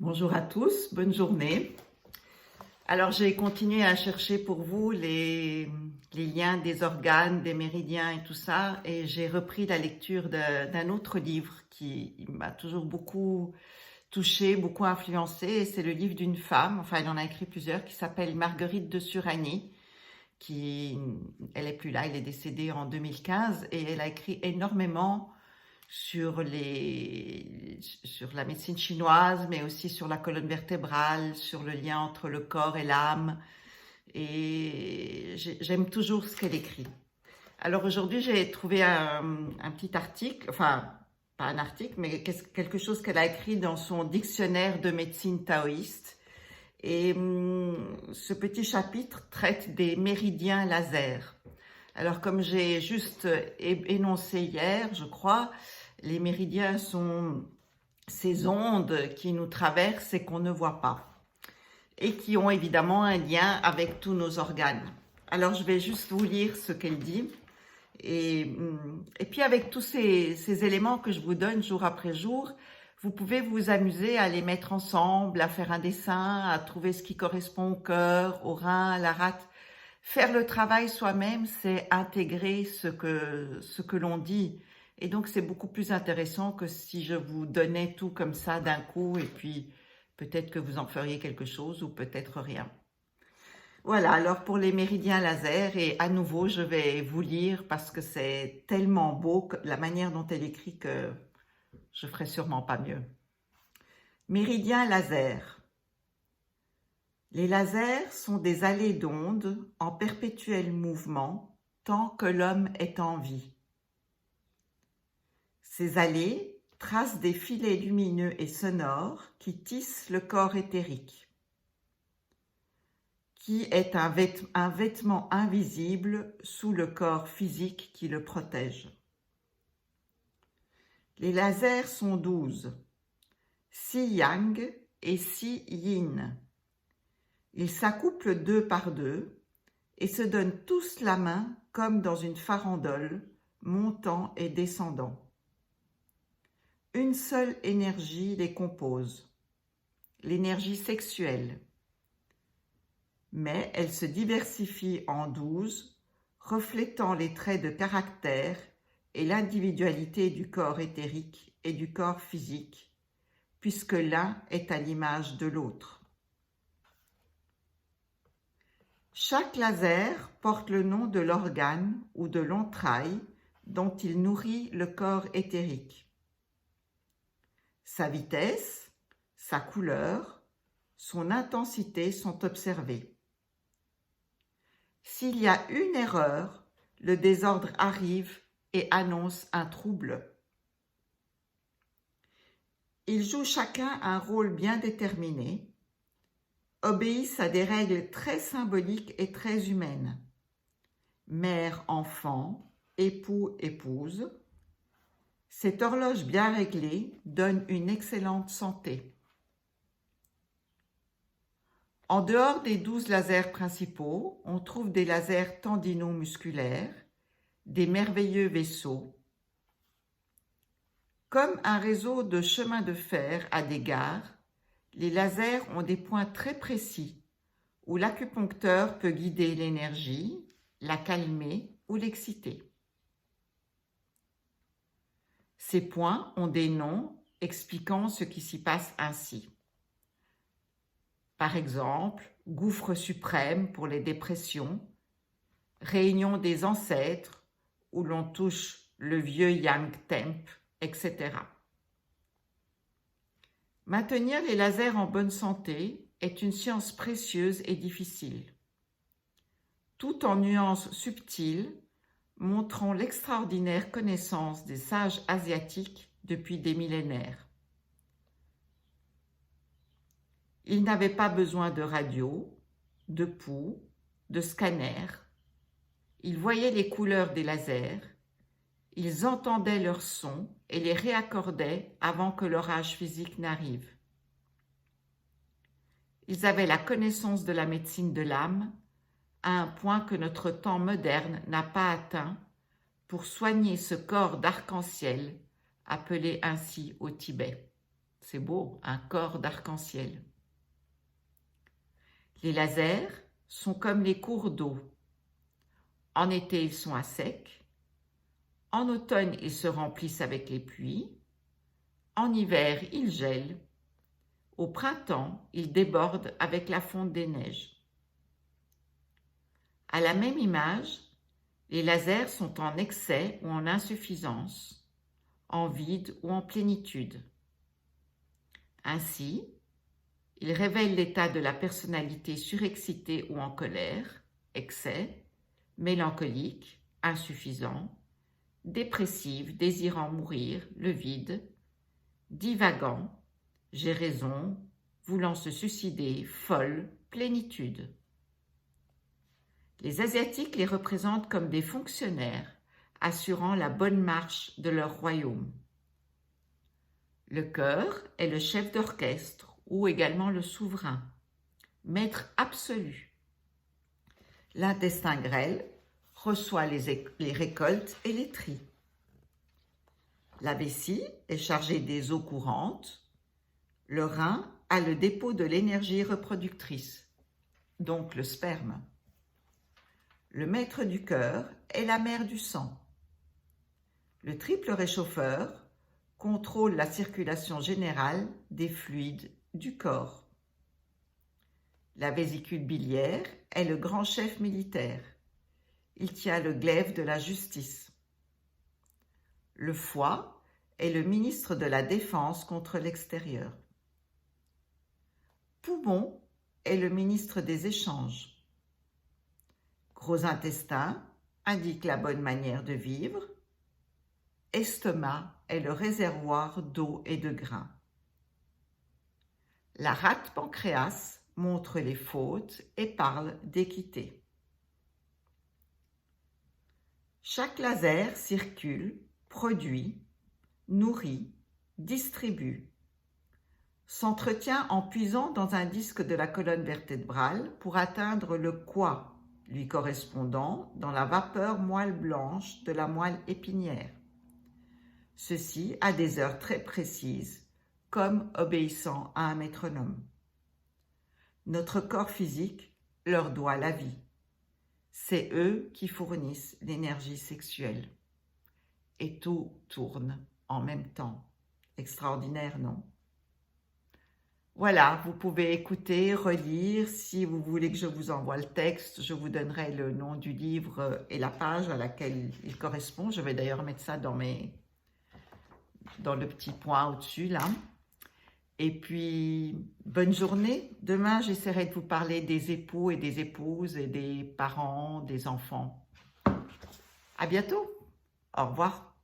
Bonjour à tous, bonne journée. Alors j'ai continué à chercher pour vous les liens des organes, des méridiens et tout ça, et j'ai repris la lecture d'un autre livre qui m'a toujours beaucoup touchée, beaucoup influencée, et c'est le livre d'une femme, enfin elle en a écrit plusieurs, qui s'appelle Marguerite de Suragny, elle est plus là, elle est décédée en 2015, et elle a écrit énormément sur la médecine chinoise, mais aussi sur la colonne vertébrale, sur le lien entre le corps et l'âme. Et j'aime toujours ce qu'elle écrit. Alors aujourd'hui, j'ai trouvé un petit article, enfin, pas un article, mais quelque chose qu'elle a écrit dans son dictionnaire de médecine taoïste. Et ce petit chapitre traite des méridiens laser. Alors, comme j'ai juste énoncé hier, je crois, les méridiens sont ces ondes qui nous traversent et qu'on ne voit pas, et qui ont évidemment un lien avec tous nos organes. Alors, je vais juste vous lire ce qu'elle dit. Et puis, avec tous ces éléments que je vous donne jour après jour, vous pouvez vous amuser à les mettre ensemble, à faire un dessin, à trouver ce qui correspond au cœur, au rein, à la rate. Faire le travail soi-même, c'est intégrer ce que l'on dit. Et donc, c'est beaucoup plus intéressant que si je vous donnais tout comme ça d'un coup et puis peut-être que vous en feriez quelque chose ou peut-être rien. Voilà, alors pour les méridiens laser, et à nouveau, je vais vous lire parce que c'est tellement beau, la manière dont elle écrit, que je ferai sûrement pas mieux. Méridiens laser. Les lasers sont des allées d'ondes en perpétuel mouvement tant que l'homme est en vie. Ces allées tracent des filets lumineux et sonores qui tissent le corps éthérique, qui est un vêtement invisible sous le corps physique qui le protège. Les lasers sont 12, 6 yang et 6 yin. Ils s'accouplent 2 par 2 et se donnent tous la main comme dans une farandole, montant et descendant. Une seule énergie les compose, l'énergie sexuelle. Mais elle se diversifie en 12, reflétant les traits de caractère et l'individualité du corps éthérique et du corps physique, puisque l'un est à l'image de l'autre. Chaque laser porte le nom de l'organe ou de l'entraille dont il nourrit le corps éthérique. Sa vitesse, sa couleur, son intensité sont observées. S'il y a une erreur, le désordre arrive et annonce un trouble. Ils jouent chacun un rôle bien déterminé, obéissent à des règles très symboliques et très humaines. Mère-enfant, époux-épouse. Cette horloge bien réglée donne une excellente santé. En dehors des 12 lasers principaux, on trouve des lasers tendino-musculaires, des merveilleux vaisseaux. Comme un réseau de chemins de fer à des gares, les lasers ont des points très précis où l'acupuncteur peut guider l'énergie, la calmer ou l'exciter. Ces points ont des noms expliquant ce qui s'y passe ainsi. Par exemple, gouffre suprême pour les dépressions, réunion des ancêtres où l'on touche le vieux Yang Temp, etc. Maintenir les lasers en bonne santé est une science précieuse et difficile. Tout en nuances subtiles, montrant l'extraordinaire connaissance des sages asiatiques depuis des millénaires. Ils n'avaient pas besoin de radio, de pouls, de scanner. Ils voyaient les couleurs des lasers, ils entendaient leurs sons et les réaccordaient avant que l'orage physique n'arrive. Ils avaient la connaissance de la médecine de l'âme à un point que notre temps moderne n'a pas atteint pour soigner ce corps d'arc-en-ciel appelé ainsi au Tibet. C'est beau, un corps d'arc-en-ciel. Les lasers sont comme les cours d'eau. En été, ils sont à sec. En automne, ils se remplissent avec les pluies. En hiver, ils gèlent. Au printemps, ils débordent avec la fonte des neiges. À la même image, les lasers sont en excès ou en insuffisance, en vide ou en plénitude. Ainsi, ils révèlent l'état de la personnalité surexcitée ou en colère, excès, mélancolique, insuffisant, dépressive, désirant mourir, le vide, divagant, j'ai raison, voulant se suicider, folle, plénitude. Les Asiatiques les représentent comme des fonctionnaires assurant la bonne marche de leur royaume. Le cœur est le chef d'orchestre ou également le souverain, maître absolu. L'intestin grêle reçoit les récoltes et les trie. La vessie est chargée des eaux courantes. Le rein a le dépôt de l'énergie reproductrice, donc le sperme. Le maître du cœur est la mère du sang. Le triple réchauffeur contrôle la circulation générale des fluides du corps. La vésicule biliaire est le grand chef militaire. Il tient le glaive de la justice. Le foie est le ministre de la Défense contre l'extérieur. Poumon est le ministre des échanges. Gros intestin indique la bonne manière de vivre. Estomac est le réservoir d'eau et de grains. La rate pancréas montre les fautes et parle d'équité. Chaque laser circule, produit, nourrit, distribue, s'entretient en puisant dans un disque de la colonne vertébrale pour atteindre le quoi lui correspondant dans la vapeur moelle blanche de la moelle épinière. Ceci à des heures très précises, comme obéissant à un métronome. Notre corps physique leur doit la vie. C'est eux qui fournissent l'énergie sexuelle. Et tout tourne en même temps. Extraordinaire, non? Voilà, vous pouvez écouter, relire. Si vous voulez que je vous envoie le texte, je vous donnerai le nom du livre et la page à laquelle il correspond. Je vais d'ailleurs mettre ça dans le petit point au-dessus, là. Et puis, bonne journée. Demain, j'essaierai de vous parler des époux et des épouses et des parents, des enfants. À bientôt. Au revoir.